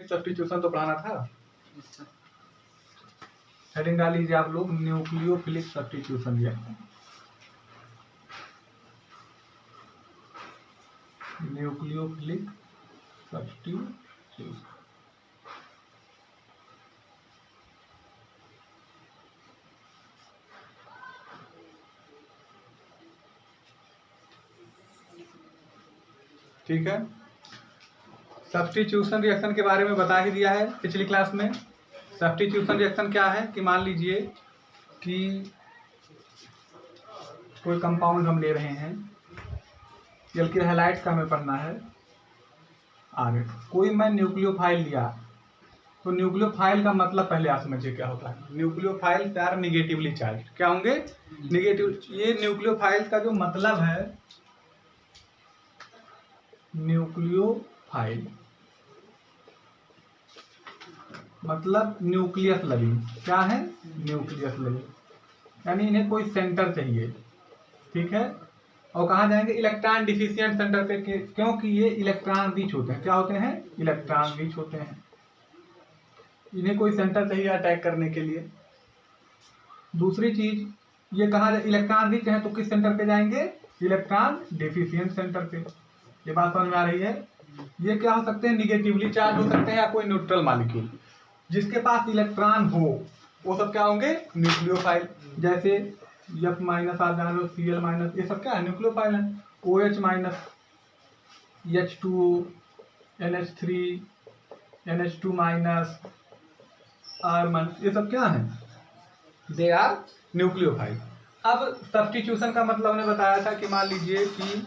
Substitution तो पढ़ाना था। हेडिंग डाल लीजिए आप लोग, nucleophilic substitution reaction. Nucleophilic substitution. ठीक है, सब्स्टिट्यूशन रिएक्शन के बारे में बता ही दिया है पिछली क्लास में। सब्स्टिट्यूशन रिएक्शन क्या है कि मान लीजिए कि कोई कंपाउंड हम ले रहे हैं, एल्किल हैलाइड्स का हमें पढ़ना है। आगे कोई मैं न्यूक्लियोफाइल लिया, तो न्यूक्लियोफाइल का मतलब पहले आप समझिए क्या होता है। न्यूक्लियोफाइल आर निगेटिवली चार्ज, क्या होंगे? निगेटिव। ये न्यूक्लियोफाइल का जो मतलब है, न्यूक्लियोफाइल मतलब न्यूक्लियस लविंग। क्या है? न्यूक्लियस लविंग, यानी इन्हें कोई सेंटर चाहिए। ठीक है, और कहाँ जाएंगे? इलेक्ट्रॉन डिफिशिएंट सेंटर पे, क्योंकि ये इलेक्ट्रॉन रिच होते हैं। क्या होते हैं? इलेक्ट्रॉन रिच होते हैं। इन्हें कोई सेंटर चाहिए अटैक करने के लिए। दूसरी चीज, ये कहाँ इलेक्ट्रॉन रिच है तो किस सेंटर पे जाएंगे? इलेक्ट्रॉन डिफिशिएंट सेंटर पे। ये बात समझ में आ रही है? ये क्या हो सकते हैं? निगेटिवली चार्ज हो सकते हैं या कोई न्यूट्रल मॉलिक्यूल। जिसके पास इलेक्ट्रॉन हो वो सब क्या होंगे? न्यूक्लियोफाइल। जैसे F माइनस आ जाए, Cl माइनस, ये सब क्या है? न्यूक्लियोफाइल है। OH minus, H2O, NH3, NH2 minus, R-, ये सब क्या है? They are nucleophile. अब सब्स्टिट्यूशन का मतलब हमने बताया था कि मान लीजिए कि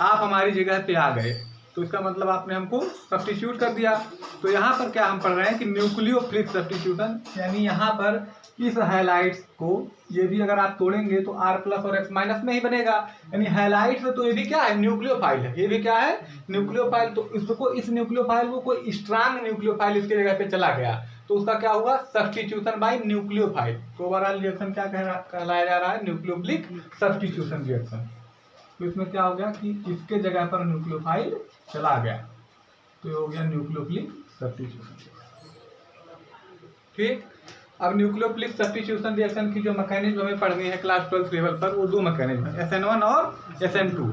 आप हमारी जगह पे आ गए, तो इसका मतलब आपने हमको सब्स्टिट्यूट कर दिया। तो यहाँ पर क्या हम पढ़ रहे हैं कि न्यूक्लियोफिलिक सब्स्टिट्यूशन, यानी यहाँ पर इस हैलाइड्स को, ये भी अगर आप तोड़ेंगे तो R+ और X- में ही बनेगा। यानी हैलाइड्स तो ये भी क्या है? न्यूक्लियोफाइल है। ये भी क्या है? न्यूक्लियोफाइल। तो इसको, इस न्यूक्लियोफाइल को कोई स्ट्रांग न्यूक्लियोफाइल इसके जगह पे चला गया, तो उसका क्या हुआ? Substitution by nucleophile. तो ओवरऑल रिएक्शन क्या कहलाया जा रहा है? Nucleophilic substitution reaction. तो इसमें क्या हो गया कि इसके जगह पर न्यूक्लियोफाइल चला गया, तो ये हो गया न्यूक्लियोफिलिक सब्स्टिट्यूशन। ठीक, अब न्यूक्लियोफिलिक सब्स्टिट्यूशन रिएक्शन की जो मैकेनिज्म हमें पढ़नी है क्लास 12 लेवल पर, वो दो मैकेनिज्म है, SN1 और SN2।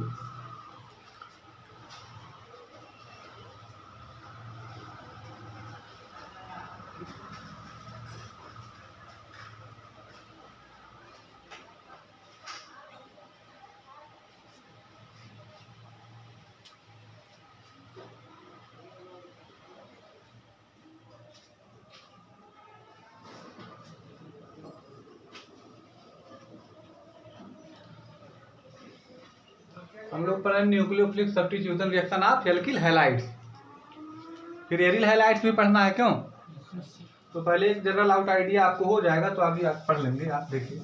हम लोग पढ़े nucleophilic substitution reaction of alkyl halides. फिर एरिल हैलाइड्स भी पढ़ना है, क्यों? तो पहले एक जनरल आउट आइडिया आपको हो जाएगा, तो आगे आप पढ़ लेंगे। आप देखिए,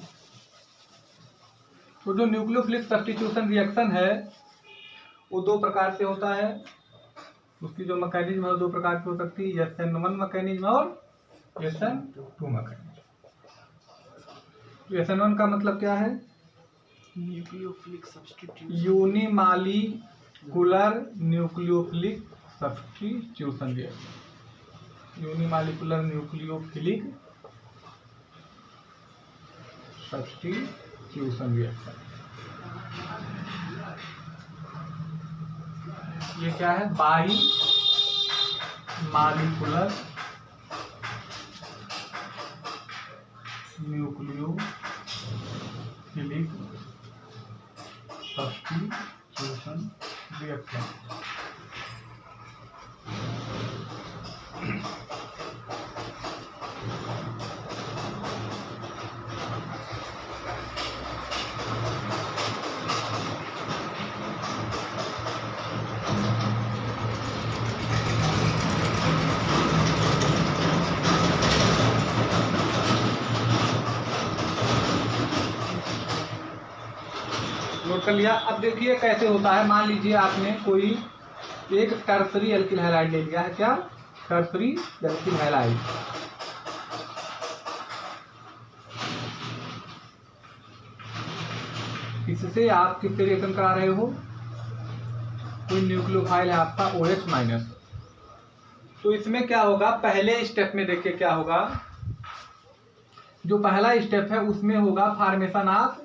तो जो न्यूक्लियोफिलिक सब्स्टिट्यूशन रिएक्शन है वो दो प्रकार से होता है। उसकी जो मैकेनिज्म है दो प्रकार की हो सकती है, SN1 मैकेनिज्म और SN2 मैकेनिज्म। SN1 का मतलब क्या है? Nucleophilic substitution, unimolecular nucleophilic substitution reaction. Unimolecular nucleophilic substitution reaction. ये क्या है? Bimolecular nucleophilic substitution reaction. Note कर लिया। अब देखिए कैसे होता है। मान लीजिए आपने कोई एक टर्सरी एल्किल हैलाइड ले लिया है। क्या? Tertiary alkyl halide. इससे आप किससे रिएक्शन करा रहे हो? कोई न्यूक्लियोफाइल है आपका OH माइनस, तो इसमें क्या होगा, पहले स्टेप में देखिए क्या होगा, जो पहला स्टेप है उसमें होगा फॉर्मेशन ऑफ,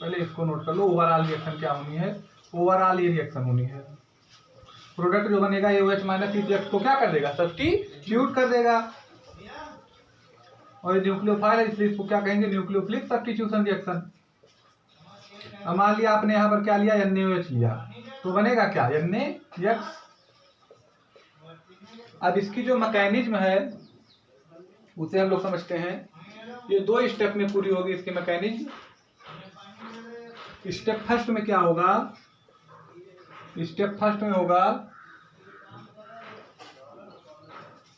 पहले इसको नोट कर लो, ओवरऑल रिएक्शन क्या होनी है, ओवरऑल ये रिएक्शन होनी है। प्रोडक्ट जो बनेगा OH माइनस इस रिएक्शन को क्या कर देगा, सब्स्टिट्यूट कर देगा, और न्यूक्लियोफाइल है इसलिए इसको क्या कहेंगे, न्यूक्लियोफिलिक सब्स्टिट्यूशन रिएक्शन। अब मान लिया आपने यहाँ पर क्या लिया, NaOH लिया, तो बनेगा क्या, NaX। अब इसकी जो मैकेनिज्म है उसे हम लोग समझते हैं, ये 2 स्टेप में पूरी होगी इसकी मैकेनिज्म। स्टेप फर्स्ट में क्या होगा, स्टेप फर्स्ट में होगा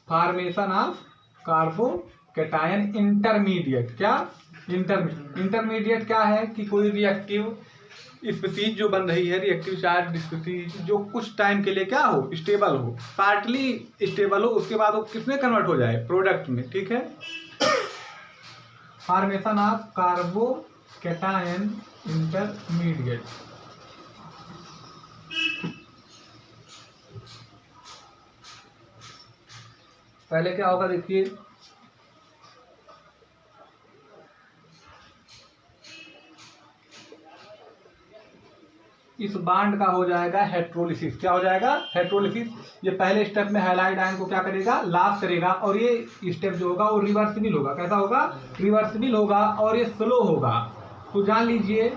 फॉर्मेशन ऑफ कार्बोकैटायन इंटरमीडिएट। क्या इंटरमीडिएट क्या है कि कोई रिएक्टिव स्पीसीज जो बन रही है, रिएक्टिव चार्ज स्पीसीज जो कुछ टाइम के लिए क्या हो, स्टेबल हो, पार्टली स्टेबल हो, उसके बाद वो किसमें कन्वर्ट हो जाए, प्रोडक्ट में। ठीक है, फॉर्मेशन ऑफ कार्बोकैटायन इंटरमीडिएट। पहले क्या होगा देखिए, इस बांड का हो जाएगा हेट्रोलिसिस। क्या हो जाएगा, हेट्रोलिसिस। ये पहले स्टेप में हैलाइड आयन को क्या करेगा, लॉस करेगा, और ये स्टेप जो होगा वो रिवर्सिबल होगा। कैसा होगा, रिवर्सिबल होगा, और ये स्लो होगा। तो जान लीजिए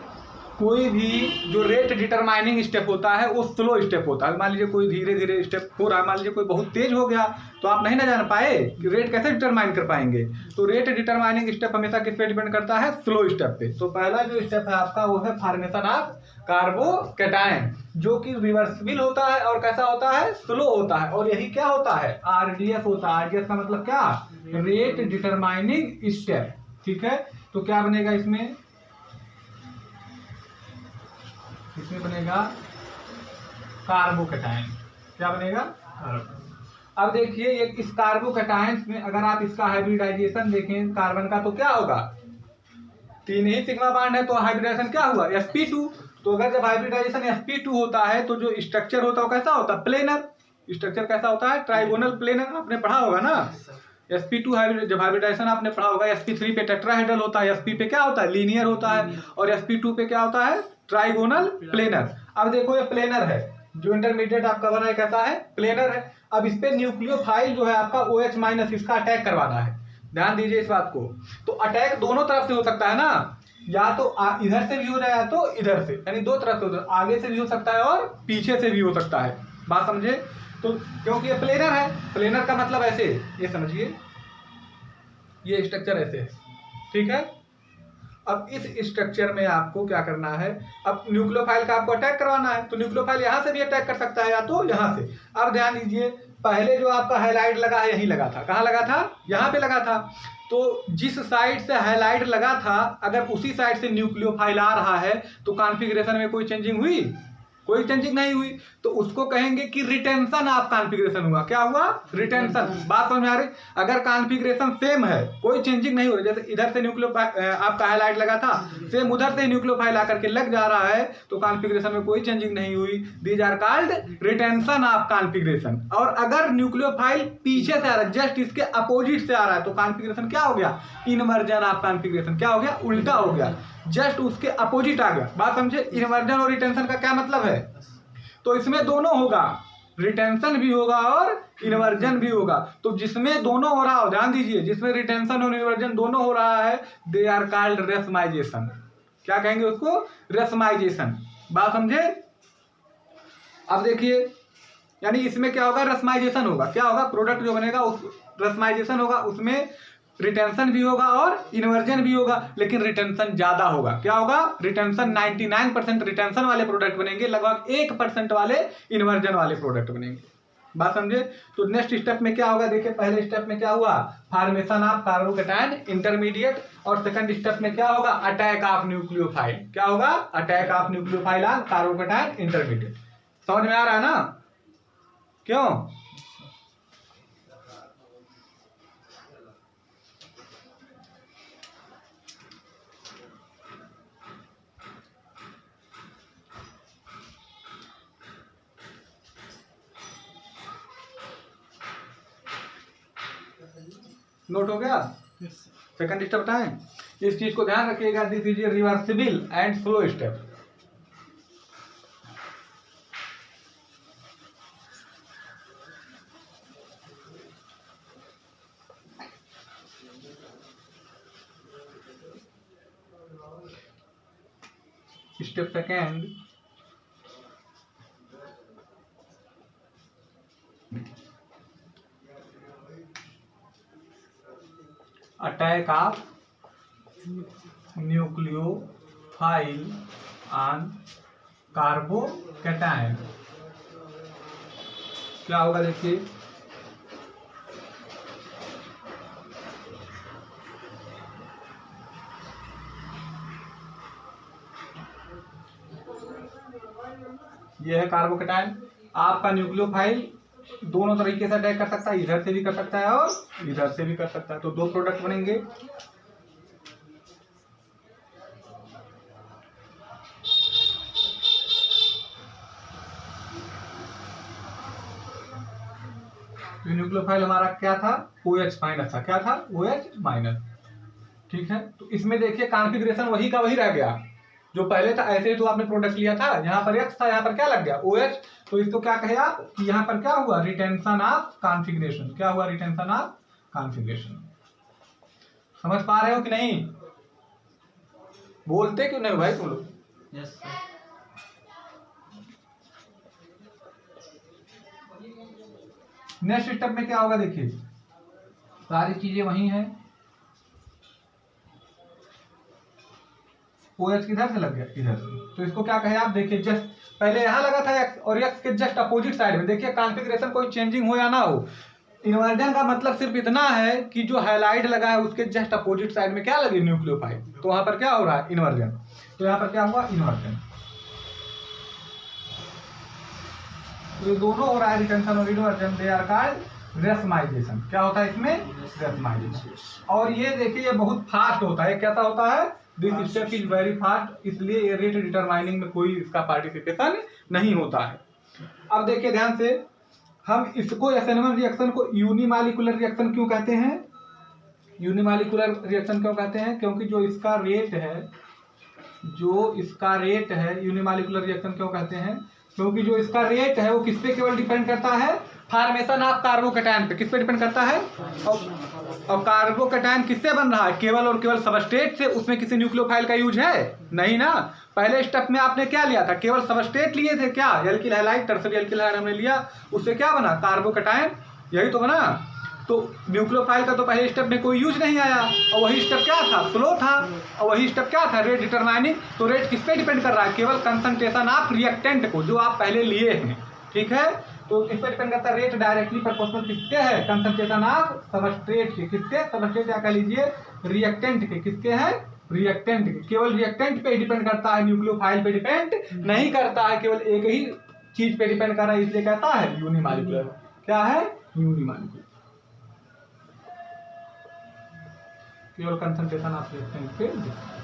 कोई भी जो रेट डिटरमाइनिंग स्टेप होता है वो स्लो स्टेप होता है। मान लीजिए कोई धीरे धीरे स्टेप हो रहा है, मान लीजिए कोई बहुत तेज हो गया, तो आप नहीं ना जान पाए कि रेट कैसे डिटरमाइन कर पाएंगे। तो रेट डिटरमाइनिंग स्टेप हमेशा किस पे डिपेंड करता है, स्लो स्टेप पे। तो पहला जो स्टेप है आपका वो है फॉर्मेशन ऑफ कार्बोकैटायन, जो कि रिवर्सिबल होता है और कैसा होता है, स्लो होता है। और यही क्या होता है, RDS होता है। RDS का मतलब क्या, रेट डिटरमाइनिंग स्टेप। ठीक है, तो क्या बनेगा इसमें बनेगा कार्बोकैटायन। क्या बनेगा, अब देखिए ये इस कार्बोकैटायन में अगर आप इसका हाइब्रिडाइजेशन देखें कार्बन का, तो क्या होगा, 3 ही सिग्मा बॉन्ड है, तो हाइब्रिडाइजेशन क्या हुआ, sp2। तो अगर जब हाइब्रिडाइजेशन sp2 होता है तो जो स्ट्रक्चर होता है वो कैसा होता है, प्लेनर। स्ट्रक्चर कैसा होता है, ट्राइगोनल प्लेनर। आपने पढ़ा होगा ना, sp2 जब हाइब्रिडाइजेशन आपने पढ़ा होगा, sp3 पे टेट्राहेड्रल होता है, sp पे क्या होता है, लीनियर होता है, और sp2 पे क्या होता है, ट्राइगोनल प्लेनर। अब देखो ये प्लेनर है, जो इंटरमीडिएट आपका बना है कैसा है, प्लेनर है। अब इस पे न्यूक्लियोफाइल जो है आपका OH माइनस, इसका अटैक करवाना है। ध्यान दीजिए इस बात को। तो अटैक दोनों तरफ से हो सकता है ना, या तो इधर से भी हो जाए, या तो इधर से, यानी 2 तरफ से हो, आगे से भी हो सकता है और पीछे से भी हो सकता है। बात समझे। तो क्योंकि ये प्लेनर है, प्लेनर का मतलब ऐसे, ये समझिए ये स्ट्रक्चर ऐसे है। ठीक है, अब इस स्ट्रक्चर में आपको क्या करना है, अब न्यूक्लियोफाइल का आपको अटैक करवाना है, तो न्यूक्लियोफाइल यहाँ से भी अटैक कर सकता है या तो यहाँ से। अब ध्यान दीजिए, पहले जो आपका हाइलाइट लगा है यहीं लगा था, कहाँ लगा था, यहाँ पे लगा था। तो जिस साइड से हाइलाइट लगा था, अगर उसी साइड से न्यूक्लियोफाइल आ रहा है तो कॉन्फ़िगरेशन में कोई चेंजिंग हुई, कोई चेंजिंग नहीं हुई, तो उसको कहेंगे कि रिटेंशन ऑफ कॉन्फ़िगरेशन हुआ। क्या हुआ, रिटेंशन। बात समझ में आ रही। अगर कॉन्फ़िगरेशन सेम है, कोई चेंजिंग नहीं हो रही, जैसे इधर से न्यूक्लियोफाइल आपका हाइलाइट लगा था, सेम उधर से न्यूक्लियोफाइल आकर के लग जा रहा है, तो कॉन्फ़िगरेशन में कोई चेंजिंग नहीं हुई। These are called retention of configuration. और अगर न्यूक्लियोफाइल पीछे से आ रहा है, जस्ट इसके अपोजिट से आ रहा है, तो कॉन्फ़िगरेशन क्या हो गया, इन्वर्जन ऑफ कॉन्फ़िगरेशन। क्या हो गया, उल्टा हो गया, जस्ट उसके अपोजिट आ गया। बात समझे। इन्वर्जन और रिटेंशन का क्या मतलब है, तो इसमें दोनों होगा, रिटेंशन भी होगा और इन्वर्जन भी होगा। तो जिसमें दोनों हो रहा हो, ध्यान दीजिए, जिसमें रिटेंशन और इन्वर्जन दोनों हो रहा है, दे आर कॉल्ड रेसमाइजेशन। क्या कहेंगे उसको, रेसमाइजेशन। बात समझे। अब देखिए, यानी इसमें क्या होगा, रेसमाइजेशन होगा। क्या होगा, प्रोडक्ट जो बनेगा उस रेसमाइजेशन होगा, उसमें रिटेंशन भी होगा और इन्वर्जन भी होगा, लेकिन रिटेंशन ज्यादा होगा। क्या होगा, रिटेंशन 99% रिटेंशन वाले प्रोडक्ट बनेंगे, लगभग 1% वाले इन्वर्जन वाले प्रोडक्ट बनेंगे। बात समझे। तो नेक्स्ट स्टेप में क्या होगा, देखिए पहले स्टेप में क्या हुआ, फॉर्मेशन ऑफ कार्बोकैटायन इंटरमीडिएट, और सेकंड स्टेप में क्या होगा, अटैक ऑफ न्यूक्लियोफाइल। क्या होगा, attack of nucleophile on carbocation intermediate. समझ में आ रहा है ना, क्यों। नोट हो गया? Yes. सेकंड स्टेप बताएं, इस चीज को ध्यान रखिएगा, this is a reversible and slow step. Step second, attack of nucleophile on carbocation. क्या होगा देखिए, ये है कार्बोकैटायन। आपका न्यूक्लियोफाइल दोनों तरीके से अटैक कर सकता है, इधर से भी कर सकता है और इधर से भी कर सकता है, तो दो प्रोडक्ट बनेंगे। तो न्यूक्लियोफाइल हमारा क्या था, OH माइनस था। क्या था? OH minus. ठीक है, तो इसमें देखिए कॉन्फ़िगरेशन वही का वही रह गया जो पहले था। ऐसे ही तो आपने प्रोडक्ट लिया था, यहाँ पर X था, यहाँ पर क्या लग गया, OH। तो इसको क्या कहे आप कि यहाँ पर क्या हुआ, रिटेंशन ऑफ कॉन्फ़िगरेशन। क्या हुआ? Retention of configuration. समझ पा रहे हो कि नहीं? बोलते क्यों नहीं भाई तुम लोग? Yes, sir. नेक्स्ट स्टेप में क्या होगा देखिए, सारी चीजें वही हैं। OH किधर से लग गया, इधर से। तो इसको क्या कहे आप, देखिए जस्ट पहले यहाँ लगा था X, और X के जस्ट अपोजिट साइड में देखिए कॉन्फ़िगरेशन कोई चेंजिंग हो या ना हो, इन्वर्जन का मतलब सिर्फ इतना है कि जो हाइलाइट लगा है उसके जस्ट अपोजिट साइड में क्या लगी, न्यूक्लियोफाइल। तो वहां पर क्या हो रहा है, इन्वर्जन। तो यहाँ पर क्या हुआ, इन्वर्जन। तो ये दोनों हो रहा है, रिटेंशन और inversion, they are called racemisation. क्या होता है इसमें, रेसमाइजेशन। और ये देखिए ये बहुत फास्ट होता है। कैसा होता है, this step is very fast, इसलिए ये रेट डिटरमाइनिंग में कोई इसका पार्टिसिपेशन नहीं होता है। अब देखिए ध्यान से, हम इसको SN1 रिएक्शन को यूनिमॉलिक्यूलर रिएक्शन क्यों कहते हैं? यूनिमॉलिक्यूलर रिएक्शन क्यों कहते हैं? क्योंकि जो इसका रेट है, यूनिमॉलिक्यूलर रिएक्शन क्यों कहते हैं? क्योंकि जो इसका रेट है वो किस पे केवल डिपेंड करता है, फॉर्मेशन ऑफ कार्बोकैटायन पे। किस पे डिपेंड करता है? और कार्बोकैटायन किससे बन रहा है, केवल और केवल सबस्ट्रेट से। उसमें किसी न्यूक्लियोफाइल का यूज है नहीं ना। पहले स्टेप में आपने क्या लिया था, केवल सबस्ट्रेट लिए थे। क्या, alkyl halide, tertiary alkyl halide हमने लिया, उससे क्या बना, कार्बोकैटायन। यही तो बना। तो न्यूक्लियोफाइल का तो पहले स्टेप में कोई यूज नहीं आया, और वही स्टेप क्या था, स्लो था। और वही स्टेप क्या था, रेट डिटरमाइनिंग। तो रेट किस पे डिपेंड कर रहा है, केवल कंसंट्रेशन ऑफ रिएक्टेंट को जो आप पहले लिए हैं। ठीक है, तो किस पे डिपेंड करता है, रेट डायरेक्टली प्रोपोर्शनल किसके है, कंसंट्रेशन ऑफ सबस्ट्रेट के। किसके, सबस्ट्रेट या कह लीजिए रिएक्टेंट के। किसके हैं, रिएक्टेंट के। केवल रिएक्टेंट पे डिपेंड करता है, न्यूक्लियोफाइल पे डिपेंड नहीं करता है, केवल एक ही चीज पे डिपेंड कर रहा है, इसलिए कहता है यूनिमॉलिक्यूलर। क्या है, यूनिमॉलिक्यूलर, केवल कंसंट्रेशन ऑफ रिएक्टेंट पे।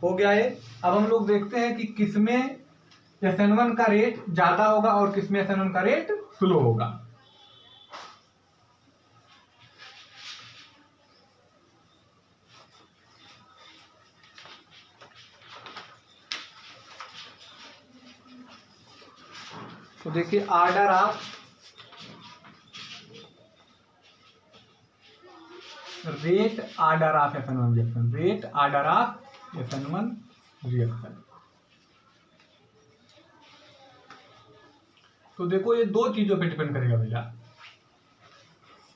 हो गया ये। अब हम लोग देखते हैं कि किसमें SN1 का रेट ज्यादा होगा और किसमें SN1 का रेट स्लो होगा। तो देखिए order of rate order of SN1 reaction, rate order of SN1 reaction. तो देखो ये दो चीजों पे डिपेंड करेगा भैया।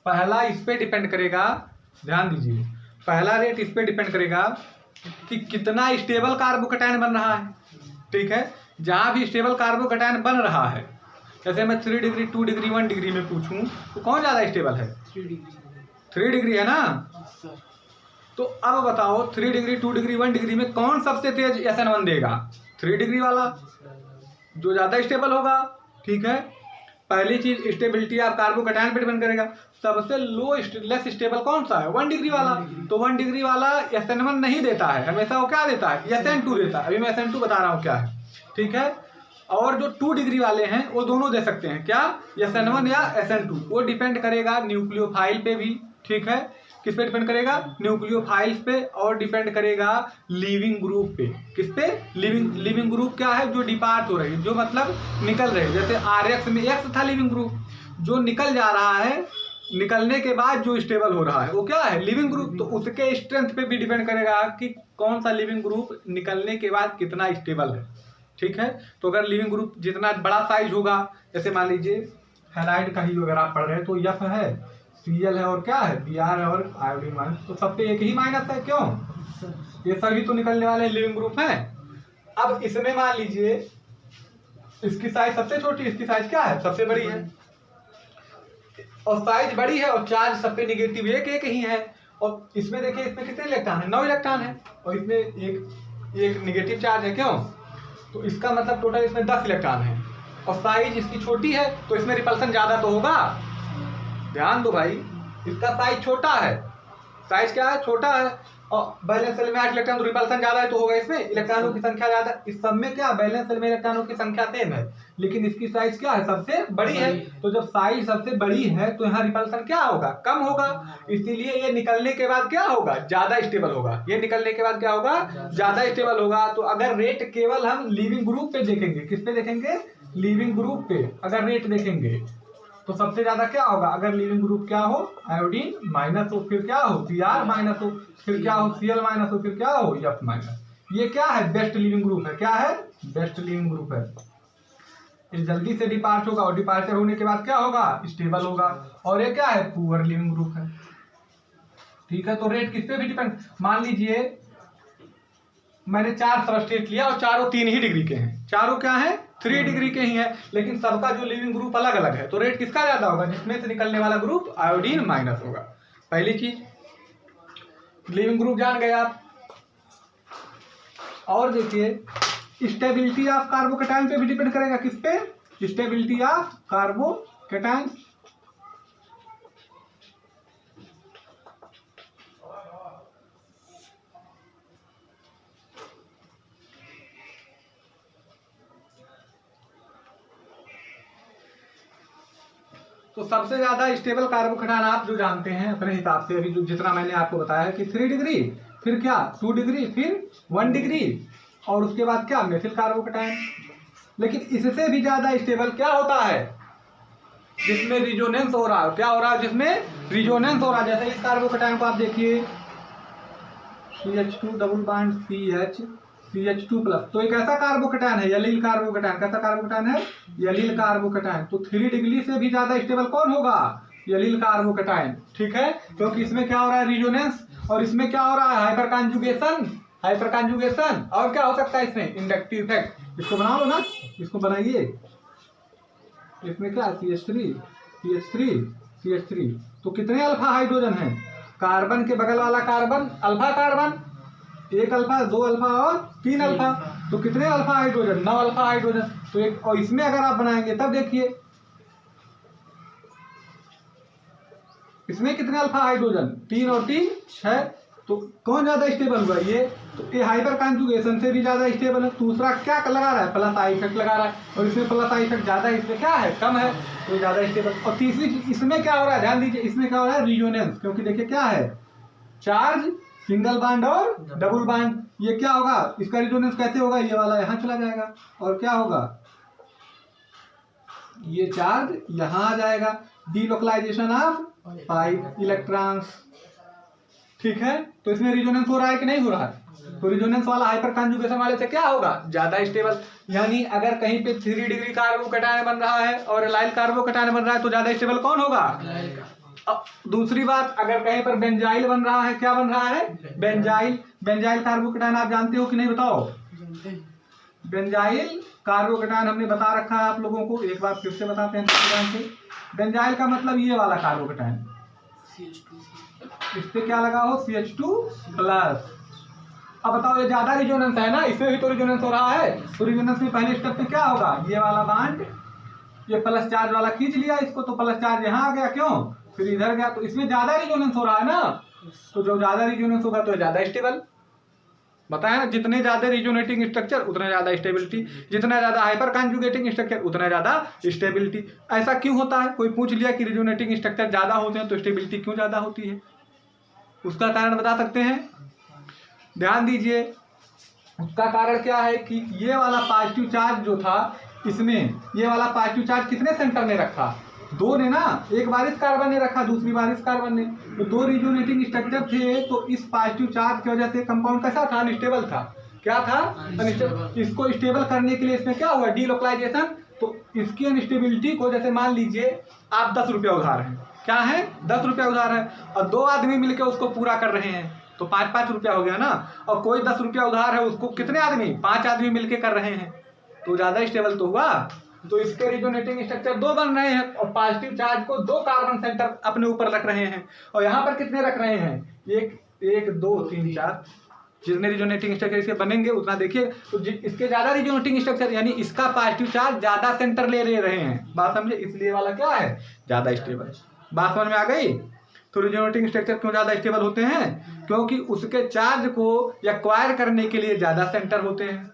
पहला इस पे डिपेंड करेगा, ध्यान दीजिए, पहला रेट इस पे डिपेंड करेगा कि कितना स्टेबल कार्बोकैटायन बन रहा है। ठीक है, जहां भी स्टेबल कार्बोकैटायन बन रहा है जैसे मैं 3 डिग्री 2 डिग्री 1 डिग्री में पूछूं तो कौन ज़्यादा स्टेबल है? 3 डिग्री 3 डिग्री है ना। सर। तो अब बताओ 3 डिग्री 2 डिग्री 1 डिग्री में कौन सबसे तेज SN1 देगा? 3 डिग्री वाला, जो ज़्यादा स्टेबल होगा। ठीक है, पहली चीज स्टेबिलिटी ऑफ कार्बोकैटायन पे डिपेंड करेगा। सबसे लो लेस स्टेबल कौन सा है? 1 डिग्री वाला। तो 1 डिग्री वाला SN1 नहीं देता है, हमेशा वो क्या देता है? SN2 देता है। अभी मैं SN2 बता रहा हूँ क्या है। ठीक है, और जो 2 डिग्री वाले हैं वो दोनों दे सकते हैं, क्या? SN1 या SN2। वो डिपेंड करेगा न्यूक्लियोफाइल पे भी। ठीक है, किस पे डिपेंड करेगा? न्यूक्लियोफाइल्स पे, और डिपेंड करेगा लिविंग ग्रुप पे। किस पे? लिविंग ग्रुप क्या है? जो डिपार्ट हो रही है, जो मतलब निकल रहे हैं। जैसे RX में X था लिविंग ग्रुप, जो निकल जा रहा है, निकलने के बाद जो स्टेबल हो रहा है वो क्या है? Leaving group. तो उसके स्ट्रेंथ पे भी डिपेंड करेगा कि कौन सा लिविंग ग्रुप निकलने के बाद कितना स्टेबल है। ठीक है, तो अगर लिविंग ग्रुप जितना बड़ा साइज होगा, जैसे मान लीजिए हैलाइड का ही अगर आप पढ़ रहे हैं तो F है, Cl है, और क्या है? Br है, और आयोडीन माइनस। तो सब पे एक ही माइनस है, क्यों? ये सभी तो निकलने वाले लिविंग ग्रुप हैं। अब इसमें मान लीजिए इसकी साइज सबसे छोटी, इसकी साइज क्या है? सबसे बड़ी है। और साइज बड़ी है और चार्ज सब पे निगेटिव एक एक ही है। और इसमें देखिए, इसमें कितने इलेक्ट्रॉन है? 9 इलेक्ट्रॉन है, और इसमें एक निगेटिव चार्ज है, क्यों? तो इसका मतलब टोटल इसमें 10 इलेक्ट्रॉन है, और साइज इसकी छोटी है, तो इसमें रिपल्सन ज्यादा तो होगा। ध्यान दो भाई, इसका साइज छोटा है। साइज क्या है? छोटा है, और बैलेंस सेल में 8 इलेक्ट्रॉन, तो रिपल्सन ज्यादा है, तो होगा इसमें इलेक्ट्रॉनों की संख्या ज्यादा। इस सब में क्या? बैलेंस सेल में इलेक्ट्रॉनों की संख्या सेम है, लेकिन इसकी साइज क्या है? सबसे बड़ी है। तो जब साइज सबसे बड़ी है तो यहाँ रिपल्सन क्या होगा? कम होगा। इसीलिए ये निकलने के बाद क्या होगा? ज्यादा स्टेबल होगा। ये निकलने के बाद क्या होगा? ज्यादा स्टेबल होगा। तो अगर रेट केवल हम लिविंग ग्रुप पे देखेंगे, किस पे देखेंगे? लिविंग ग्रुप पे अगर रेट देखेंगे तो सबसे ज्यादा क्या होगा? अगर लिविंग ग्रुप क्या हो? आयोडीन माइनस हो, फिर क्या हो? Br माइनस हो, फिर क्या हो? Cl माइनस हो, फिर क्या हो? F minus. ये क्या है? बेस्ट लिविंग ग्रुप है। क्या है? बेस्ट लिविंग ग्रुप है। ये जल्दी से डिपार्ट होगा, और डिपार्चर होने के बाद क्या होगा? स्टेबल होगा। और ये क्या है? पुअर लिविंग ग्रुप है। ठीक है, तो रेट किस पे भी डिपेंड। मान लीजिए मैंने 4 सबस्ट्रेट लिया और चारों 3 ही डिग्री के हैं। चारों क्या है? 3 डिग्री के ही है, लेकिन सबका जो लिविंग ग्रुप अलग अलग है। तो रेट किसका ज्यादा होगा? जिसमें से निकलने वाला ग्रुप आयोडीन माइनस होगा। पहली चीज लिविंग ग्रुप जान गए आप। और देखिए स्टेबिलिटी ऑफ कार्बोकैटायन पे भी डिपेंड करेगा। किस पे? Stability of carbocation. तो सबसे ज्यादा स्टेबल कार्बोकैटायन आप जो जानते हैं अपने हिसाब से, अभी जो जितना मैंने आपको बताया कि 3 डिग्री, फिर क्या 2 डिग्री, फिर 1 डिग्री, और उसके बाद क्या? Methyl carbocation. लेकिन इससे भी ज्यादा स्टेबल क्या होता है? जिसमें रिजोनेंस हो रहा है। क्या हो रहा है? जिसमें रिजोनेंस हो रहा है। जैसे इस कार्बोकैटायन को आप देखिए, CH2 double bond CH2 plus. तो एक ऐसा कार्बोकैटायन है, एलील कार्बोकैटायन। कैसा कार्बोकैटायन है? Allele carbocation. तो 3 डिग्री से भी ज्यादा स्टेबल कौन होगा? Allele carbocation. ठीक है, क्योंकि इसमें क्या हो रहा है? रिजोनेंस। और इसमें क्या हो रहा है? Hyper conjugation. और क्या हो सकता है इसमें? Inductive effect. इसको बना लो ना, इसको बनाइए। इसमें क्या? CH3। तो कितने अल्फा हाइड्रोजन हैं? कार्बन के बगल वाला carbon alpha carbon, 1 alpha, 2 alpha और 3 अल्फा। तो कितने अल्फा हाइड्रोजन? 9 alpha hydrogen. तो एक, और इसमें अगर आप बनाएंगे तब देखिए इसमें कितने अल्फा हाइड्रोजन? 3 और 3 6। तो कौन ज्यादा स्टेबल हुआ? ये। तो ये हाइपर कॉन्जुगेशन से भी ज्यादा स्टेबल है। दूसरा क्या लगा रहा है? प्लस आई इफेक्ट लगा रहा है, और इसमें प्लस आई इफेक्ट ज्यादा है, इसमें क्या है? कम है, तो ज्यादा स्टेबल। और तीसरी चीज इसमें क्या हो रहा है? ध्यान दीजिए, इसमें क्या हो रहा है? रिजोनेंस। क्योंकि देखिए क्या है? चार्ज सिंगल बॉन्ड और डबल बॉन्ड। ये क्या होगा? इसका रिजोनेंस कैसे होगा? ये वाला यहां चला जाएगा, और क्या होगा? ये चार्ज यहां आ जाएगा। Delocalisation of 5 electrons. ठीक है, तो इसमें रिजोनेंस हो रहा है कि नहीं हो रहा है? तो रिजोनेंस वाला हाइपर कॉन्जुगेशन वाले से क्या होगा? ज्यादा स्टेबल। यानी अगर कहीं पे 3 डिग्री कार्बोकैटायन बन रहा है और एलाइल कार्बोकैटायन बन रहा है तो ज्यादा स्टेबल कौन होगा? अब दूसरी बात, अगर कहीं पर बेंजाइल बन रहा है, क्या बन रहा है? Benzyl carbocation. आप जानते हो कि नहीं? बताओ। बेंजाइल कार्बोकेटायन हमने बता रखा है आप लोगों को, एक बार फिर से बताते हैं ध्यान से। बेंजाइल का मतलब ये वाला कार्बोकेटायन, CH2 इस पे क्या लगा हो CH2 प्लस। अब बताओ ये ज्यादा रिजोनेंस है ना, इसमें भी तो रिजोनेंस हो रहा है, तो रिजोनेंस में पहले स्टेप में क्या होगा, ये वाला बांड ये प्लस चार्ज वाला खींच लिया इसको, तो प्लस चार्ज यहाँ आ गया, क्यों, फिर इधर गया, तो इसमें ज्यादा रिजोनेंस हो रहा है ना, तो जो ज्यादा रिजोनेंस होगा तो ज्यादा स्टेबल। बताया ना, जितने ज्यादा रिजोनेटिंग स्ट्रक्चर उतना ज्यादा स्टेबिलिटी, जितना ज्यादा हाइपर कॉन्जुगेटिंग स्ट्रक्चर उतना ज्यादा स्टेबिलिटी। ऐसा क्यों होता है, कोई पूछ लिया कि रिजोनेटिंग स्ट्रक्चर ज्यादा होते हैं तो स्टेबिलिटी क्यों ज्यादा होती है, उसका कारण बता सकते हैं, ध्यान दीजिए। उसका कारण क्या है कि ये वाला पॉजिटिव चार्ज जो था, इसमें ये वाला पॉजिटिव चार्ज कितने सेंटर ने रखा, दो ने ना, एक बार इस कार्बन ने रखा, दूसरी बार इस कार्बन ने, तो दो रिजोनेटिंग स्ट्रक्चर थे, तो इस पॉजिटिव चार्ज की वजह से कंपाउंड कैसा था, अनस्टेबल था। क्या था, अनस्टेबल। इसको स्टेबल करने के लिए इसमें क्या हुआ, डीलोकलाइजेशन। तो इसकी अनस्टेबिलिटी को, जैसे मान लीजिए आप 10 रुपया उधार है, क्या है 10 रुपया उधार है, और दो आदमी मिलकर उसको पूरा कर रहे हैं, तो 5-5 रुपया हो गया ना, और कोई 10 रुपया उधार है, उसको कितने आदमी, 5 आदमी मिलके कर रहे हैं, तो ज्यादा स्टेबल तो हुआ। तो इसके रिजोनेटिंग स्ट्रक्चर दो बन रहे हैं, और पॉजिटिव चार्ज को दो कार्बन सेंटर अपने ऊपर रख रहे हैं, और यहाँ पर कितने रख रहे हैं, 1 2 3 4, जितने रिजोनेटिंग स्ट्रक्चर इसके बनेंगे उतना देखिए, तो इसके ज्यादा रिजोनेटिंग स्ट्रक्चर, यानी इसका पॉजिटिव चार्ज ज्यादा सेंटर ले रहे हैं, बात समझे, इसलिए वाला क्या है, ज्यादा स्टेबल। बात समझ में आ गई। तो रिजोनेटिंग स्ट्रक्चर क्यों ज्यादा स्टेबल होते हैं, क्योंकि उसके चार्ज को एक्वायर करने के लिए ज्यादा सेंटर होते हैं।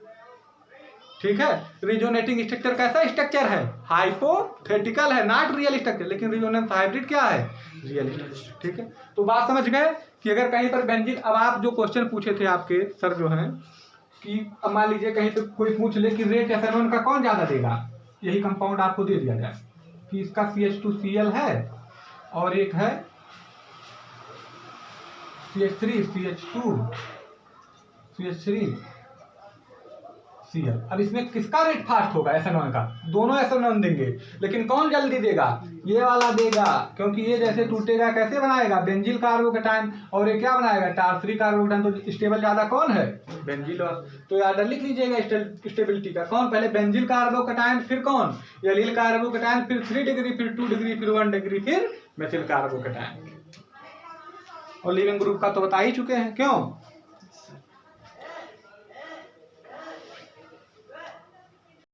ठीक है, रिजोनेटिंग स्ट्रक्चर कैसा स्ट्रक्चर है, हाइपोथेटिकल है, नॉट रियल स्ट्रक्चर, लेकिन रिजोनेंस हाइब्रिड क्या है, रियल स्ट्रक्चर। ठीक है, तो बात समझ गए कि अगर कहीं पर बेंजीन, अब आप जो क्वेश्चन पूछे थे आपके सर जो हैं, कि अब मान लीजिए कहीं पे कोई पूछ ले कि रेट SN1 का कौन ज्यादा देगा, यही कंपाउंड आपको दे दिया जाए कि इसका CH2Cl है और एक है CH3 CH2 CH3 Cl। अब इसमें किसका रेट फास्ट होगा, SN1 का, दोनों SN1 देंगे, लेकिन कौन जल्दी देगा, ये वाला देगा, क्योंकि ये जैसे टूटेगा कैसे बनाएगा, बेंजील कार्बोकेटायन, और ये क्या बनाएगा, टार्सरी कार्बोकेटायन, तो स्टेबल ज्यादा कौन है, बेंजील। तो याद लिख लीजिएगा स्टेबिलिटी का, कौन पहले बेंजील कार्बोकेटायन, फिर कौन, एलिल कार्बोकेटायन, फिर 3 डिग्री, फिर 2 डिग्री, फिर 1 डिग्री, फिर मेथिल कार्बोकेटायन। और लिविंग ग्रुप का तो बता ही चुके हैं, क्यों,